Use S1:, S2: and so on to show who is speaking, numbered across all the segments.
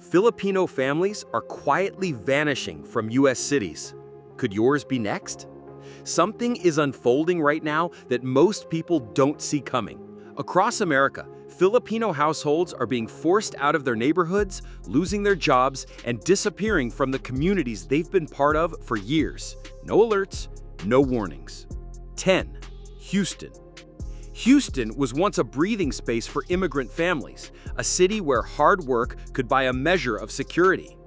S1: Filipino families are quietly vanishing from U.S. cities. Could yours be next? Something is unfolding right now that most people don't see coming. Across America, Filipino households are being forced out of their neighborhoods, losing their jobs, and disappearing from the communities they've been part of for years. No alerts, no warnings. 10. Houston. Houston was once a breathing space for immigrant families, a city where hard work could buy a measure of security.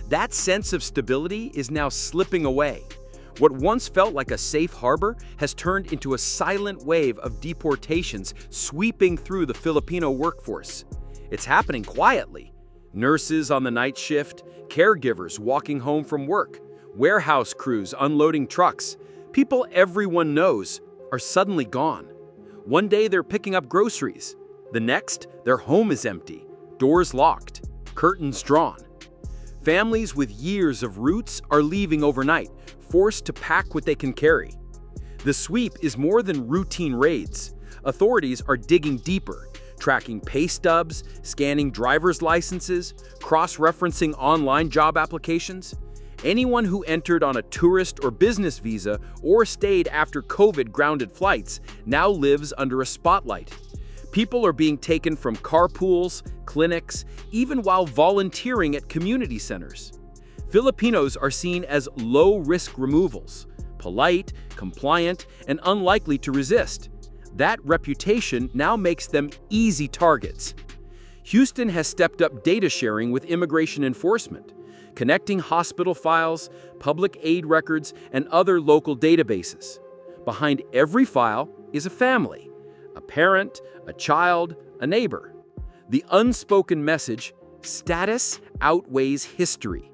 S1: That sense of stability is now slipping away. What once felt like a safe harbor has turned into a silent wave of deportations sweeping through the Filipino workforce. It's happening quietly. Nurses on the night shift, caregivers walking home from work, warehouse crews unloading trucks. People everyone knows are suddenly gone. One day they're picking up groceries. The next, their home is empty, doors locked, curtains drawn. Families with years of roots are leaving overnight, forced to pack what they can carry. The sweep is more than routine raids. Authorities are digging deeper, tracking pay stubs, scanning driver's licenses, cross-referencing online job applications. Anyone who entered on a tourist or business visa or stayed after COVID-grounded flights now lives under a spotlight. People are being taken from carpools, clinics, even while volunteering at community centers. Filipinos are seen as low-risk removals, polite, compliant, and unlikely to resist. That reputation now makes them easy targets. Houston has stepped up data sharing with immigration enforcement, connecting hospital files, public aid records, and other local databases. Behind every file is a family, a parent, a child, a neighbor. The unspoken message, status outweighs history.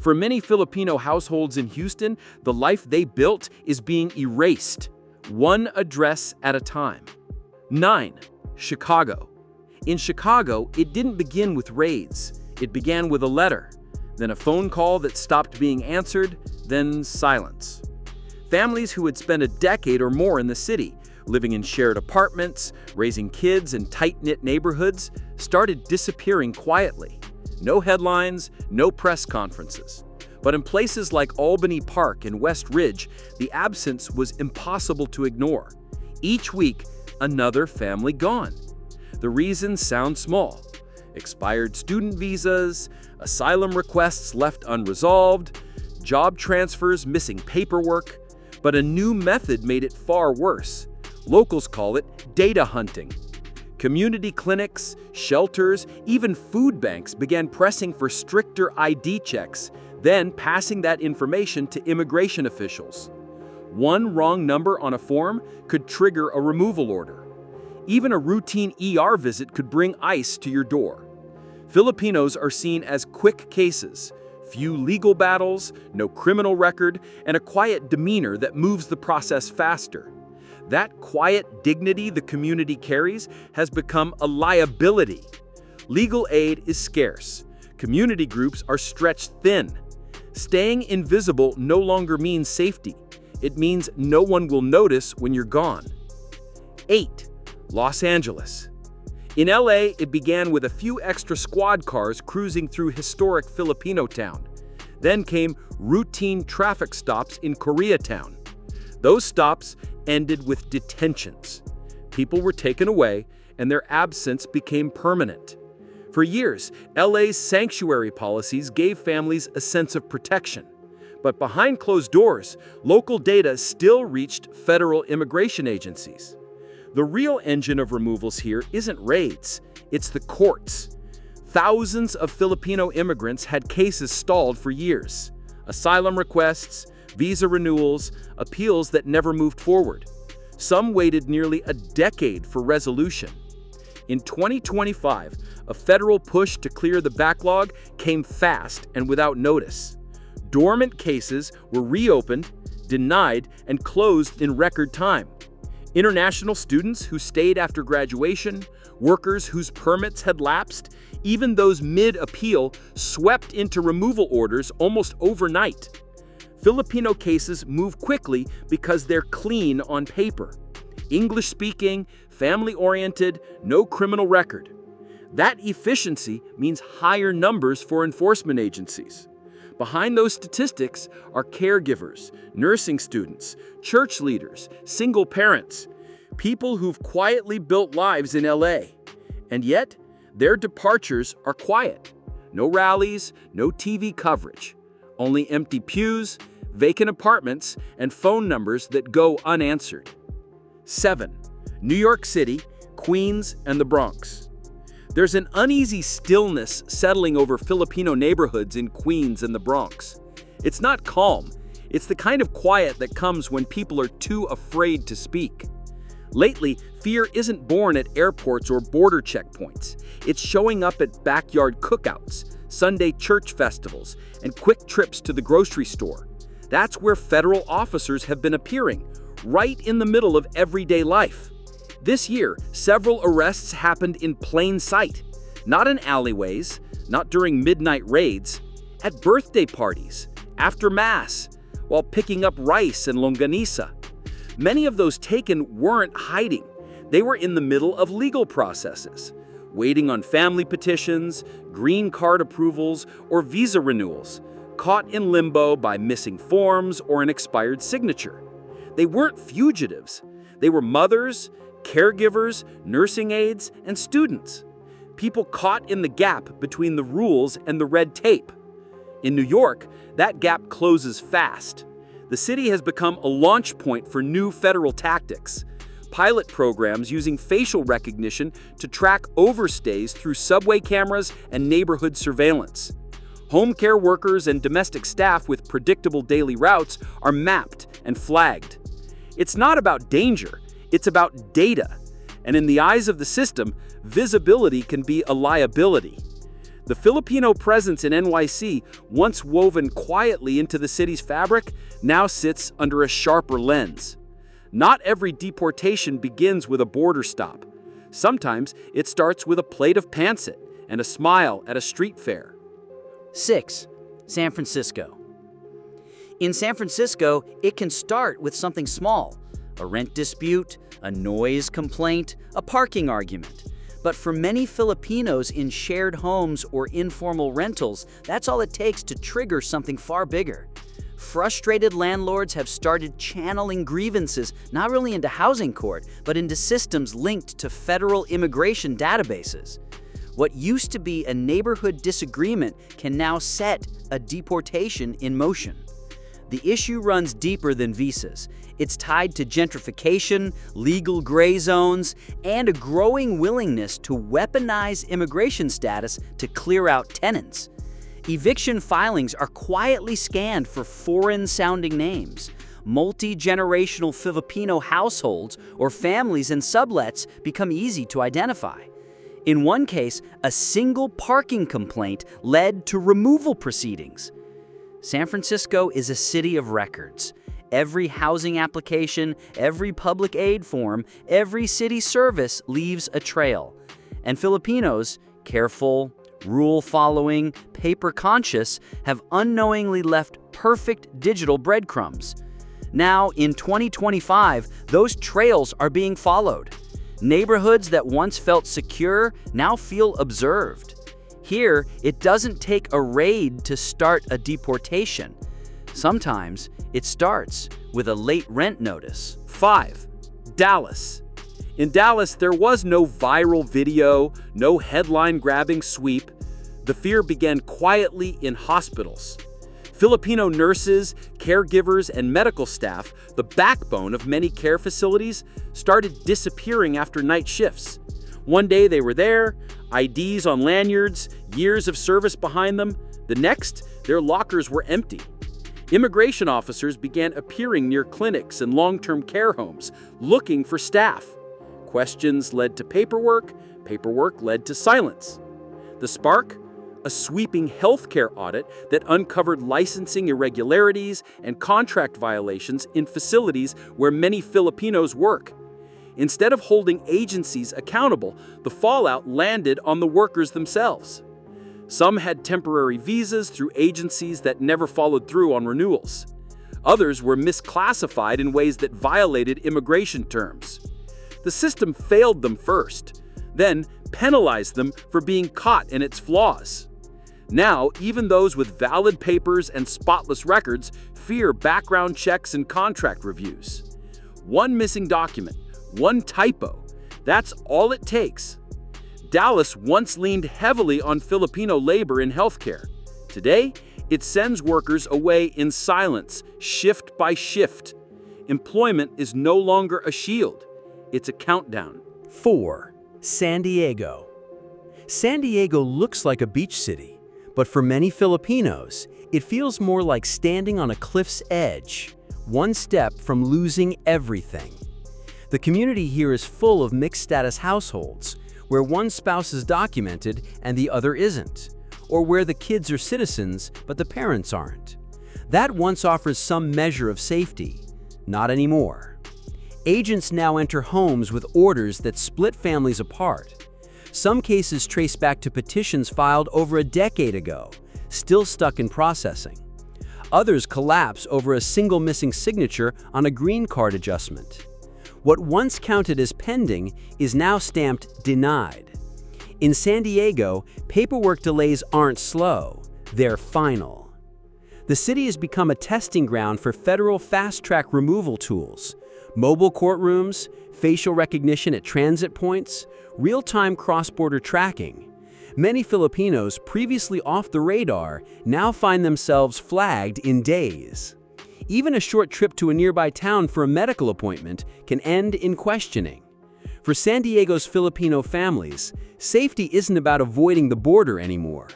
S1: For many Filipino households in Houston, the life they built is being erased, one address at a time. 9. Chicago. In Chicago, it didn't begin with raids. It began with a letter, then a phone call that stopped being answered, then silence. Families who had spent a decade or more in the city, living in shared apartments, raising kids in tight-knit neighborhoods, started disappearing quietly. No headlines, no press conferences. But in places like Albany Park and West Ridge, the absence was impossible to ignore. Each week, another family gone. The reasons sound small. Expired student visas, asylum requests left unresolved, job transfers missing paperwork. But a new method made it far worse. Locals call it data hunting. Community clinics, shelters, even food banks began pressing for stricter ID checks, then passing that information to immigration officials. One wrong number on a form could trigger a removal order. Even a routine ER visit could bring ICE to your door. Filipinos are seen as quick cases, few legal battles, no criminal record, and a quiet demeanor that moves the process faster. That quiet dignity the community carries has become a liability. Legal aid is scarce. Community groups are stretched thin. Staying invisible no longer means safety. It means no one will notice when you're gone. 8. Los Angeles. In LA, it began with a few extra squad cars cruising through historic Filipino town. Then came routine traffic stops in Koreatown. Those stops ended with detentions. People were taken away, and their absence became permanent. For years, LA's sanctuary policies gave families a sense of protection. But behind closed doors, local data still reached federal immigration agencies. The real engine of removals here isn't raids, it's the courts. Thousands of Filipino immigrants had cases stalled for years. Asylum requests, visa renewals, appeals that never moved forward. Some waited nearly a decade for resolution. In 2025, a federal push to clear the backlog came fast and without notice. Dormant cases were reopened, denied, and closed in record time. International students who stayed after graduation, workers whose permits had lapsed, even those mid-appeal swept into removal orders almost overnight. Filipino cases move quickly because they're clean on paper. English-speaking, family-oriented, no criminal record. That efficiency means higher numbers for enforcement agencies. Behind those statistics are caregivers, nursing students, church leaders, single parents, people who've quietly built lives in LA. And yet, their departures are quiet. No rallies, no TV coverage. Only empty pews, vacant apartments, and phone numbers that go unanswered. 7. New York City, Queens, and the Bronx. There's an uneasy stillness settling over Filipino neighborhoods in Queens and the Bronx. It's not calm. It's the kind of quiet that comes when people are too afraid to speak. Lately, fear isn't born at airports or border checkpoints. It's showing up at backyard cookouts, Sunday church festivals, and quick trips to the grocery store. That's where federal officers have been appearing, right in the middle of everyday life. This year, several arrests happened in plain sight, not in alleyways, not during midnight raids, at birthday parties, after Mass, while picking up rice and longanisa. Many of those taken weren't hiding. They were in the middle of legal processes, waiting on family petitions, green card approvals, or visa renewals, caught in limbo by missing forms or an expired signature. They weren't fugitives. They were mothers, caregivers, nursing aides, and students. People caught in the gap between the rules and the red tape. In New York, that gap closes fast. The city has become a launch point for new federal tactics. Pilot programs using facial recognition to track overstays through subway cameras and neighborhood surveillance. Home care workers and domestic staff with predictable daily routes are mapped and flagged. It's not about danger. It's about data, and in the eyes of the system, visibility can be a liability. The Filipino presence in NYC, once woven quietly into the city's fabric, now sits under a sharper lens. Not every deportation begins with a border stop. Sometimes it starts with a plate of pancit and a smile at a street fair.
S2: 6. San Francisco. In San Francisco, it can start with something small. A rent dispute, a noise complaint, a parking argument. But for many Filipinos in shared homes or informal rentals, that's all it takes to trigger something far bigger. Frustrated landlords have started channeling grievances not really into housing court, but into systems linked to federal immigration databases. What used to be a neighborhood disagreement can now set a deportation in motion. The issue runs deeper than visas. It's tied to gentrification, legal gray zones, and a growing willingness to weaponize immigration status to clear out tenants. Eviction filings are quietly scanned for foreign-sounding names. Multi-generational Filipino households or families and sublets become easy to identify. In one case, a single parking complaint led to removal proceedings. San Francisco is a city of records. Every housing application, every public aid form, every city service leaves a trail. And Filipinos, careful, rule-following, paper-conscious, have unknowingly left perfect digital breadcrumbs. Now, in 2025, those trails are being followed. Neighborhoods that once felt secure now feel observed. Here, it doesn't take a raid to start a deportation. Sometimes, it starts with a late rent notice.
S1: 5. Dallas. In Dallas, there was no viral video, no headline-grabbing sweep. The fear began quietly in hospitals. Filipino nurses, caregivers, and medical staff, the backbone of many care facilities, started disappearing after night shifts. One day they were there, IDs on lanyards, years of service behind them. The next, their lockers were empty. Immigration officers began appearing near clinics and long-term care homes, looking for staff. Questions led to paperwork, paperwork led to silence. The spark? A sweeping healthcare audit that uncovered licensing irregularities and contract violations in facilities where many Filipinos work. Instead of holding agencies accountable, the fallout landed on the workers themselves. Some had temporary visas through agencies that never followed through on renewals. Others were misclassified in ways that violated immigration terms. The system failed them first. Then, penalized them for being caught in its flaws. Now, even those with valid papers and spotless records fear background checks and contract reviews. One missing document, one typo, that's all it takes. Dallas once leaned heavily on Filipino labor in healthcare. Today, it sends workers away in silence, shift by shift. Employment is no longer a shield, it's a countdown.
S3: 4. San Diego. San Diego looks like a beach city, but for many Filipinos, it feels more like standing on a cliff's edge, one step from losing everything. The community here is full of mixed-status households, where one spouse is documented and the other isn't, or where the kids are citizens but the parents aren't. That once offers some measure of safety. Not anymore. Agents now enter homes with orders that split families apart. Some cases trace back to petitions filed over a decade ago, still stuck in processing. Others collapse over a single missing signature on a green card adjustment. What once counted as pending is now stamped denied. In San Diego, paperwork delays aren't slow, they're final. The city has become a testing ground for federal fast-track removal tools, mobile courtrooms, facial recognition at transit points, real-time cross-border tracking. Many Filipinos previously off the radar now find themselves flagged in days. Even a short trip to a nearby town for a medical appointment can end in questioning. For San Diego's Filipino families, safety isn't about avoiding the border anymore.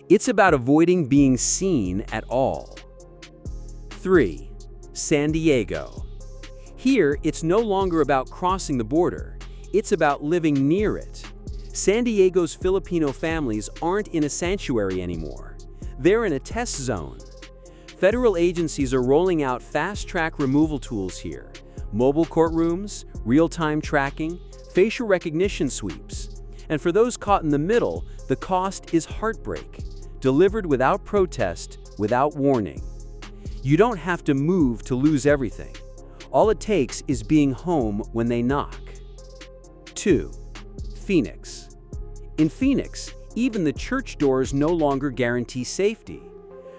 S3: It's about avoiding being seen at all. 3. San Diego. Here, it's no longer about crossing the border. It's about living near it. San Diego's Filipino families aren't in a sanctuary anymore. They're in a test zone. Federal agencies are rolling out fast-track removal tools here. Mobile courtrooms, real-time tracking, facial recognition sweeps. And for those caught in the middle, the cost is heartbreak, delivered without protest, without warning. You don't have to move to lose everything. All it takes is being home when they knock. 2. Phoenix. In Phoenix, even the church doors no longer guarantee safety.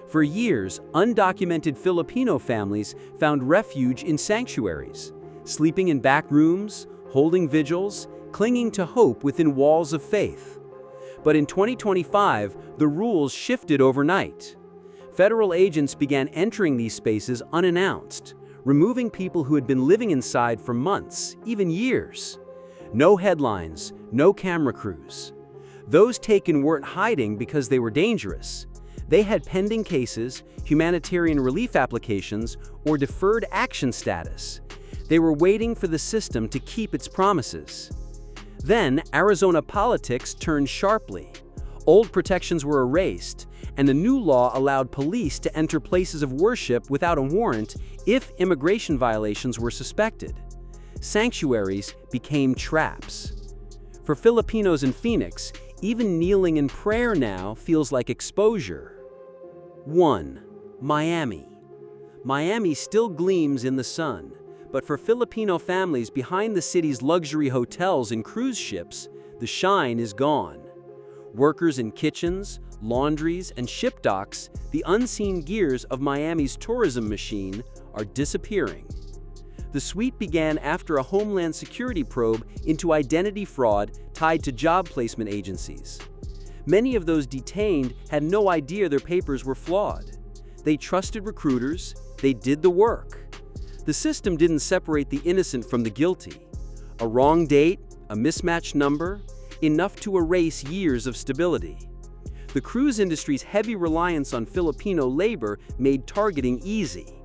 S3: For years, undocumented Filipino families found refuge in sanctuaries, sleeping in back rooms, holding vigils, clinging to hope within walls of faith. But in 2025, the rules shifted overnight. Federal agents began entering these spaces unannounced, removing people who had been living inside for months, even years. No headlines, no camera crews. Those taken weren't hiding because they were dangerous. They had pending cases, humanitarian relief applications, or deferred action status. They were waiting for the system to keep its promises. Then, Arizona politics turned sharply. Old protections were erased, and a new law allowed police to enter places of worship without a warrant if immigration violations were suspected. Sanctuaries became traps. For Filipinos in Phoenix, even kneeling in prayer now feels like exposure. 1. Miami. Miami still gleams in the sun, but for Filipino families behind the city's luxury hotels and cruise ships, the shine is gone. Workers in kitchens, laundries, and ship docks, the unseen gears of Miami's tourism machine, are disappearing. The sweep began after a Homeland Security probe into identity fraud tied to job placement agencies. Many of those detained had no idea their papers were flawed. They trusted recruiters, they did the work. The system didn't separate the innocent from the guilty. A wrong date, a mismatched number, enough to erase years of stability. The cruise industry's heavy reliance on Filipino labor made targeting easy.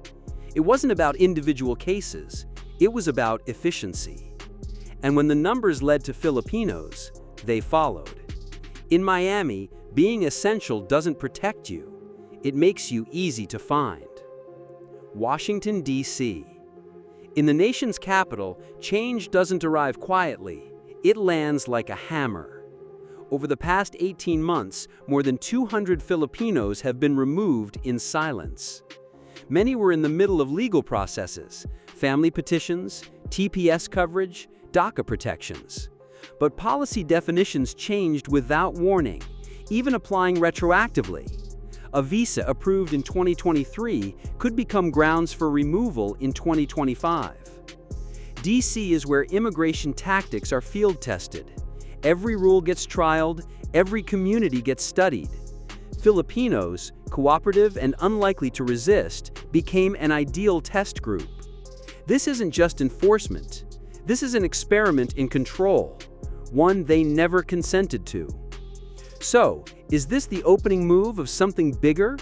S3: It wasn't about individual cases, it was about efficiency. And when the numbers led to Filipinos, they followed. In Miami, being essential doesn't protect you. It makes you easy to find. Washington, D.C. In the nation's capital, change doesn't arrive quietly. It lands like a hammer. Over the past 18 months, more than 200 Filipinos have been removed in silence. Many were in the middle of legal processes, family petitions, TPS coverage, DACA protections. But policy definitions changed without warning, even applying retroactively. A visa approved in 2023 could become grounds for removal in 2025. DC is where immigration tactics are field tested. Every rule gets trialed, every community gets studied. Filipinos, cooperative and unlikely to resist, became an ideal test group. This isn't just enforcement. This is an experiment in control, one they never consented to. So, is this the opening move of something bigger?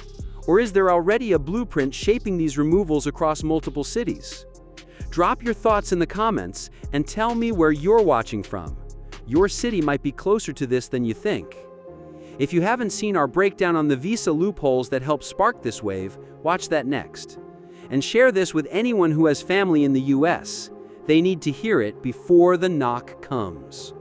S3: Or is there already a blueprint shaping these removals across multiple cities? Drop your thoughts in the comments and tell me where you're watching from. Your city might be closer to this than you think. If you haven't seen our breakdown on the visa loopholes that helped spark this wave, watch that next. And share this with anyone who has family in the US. They need to hear it before the knock comes.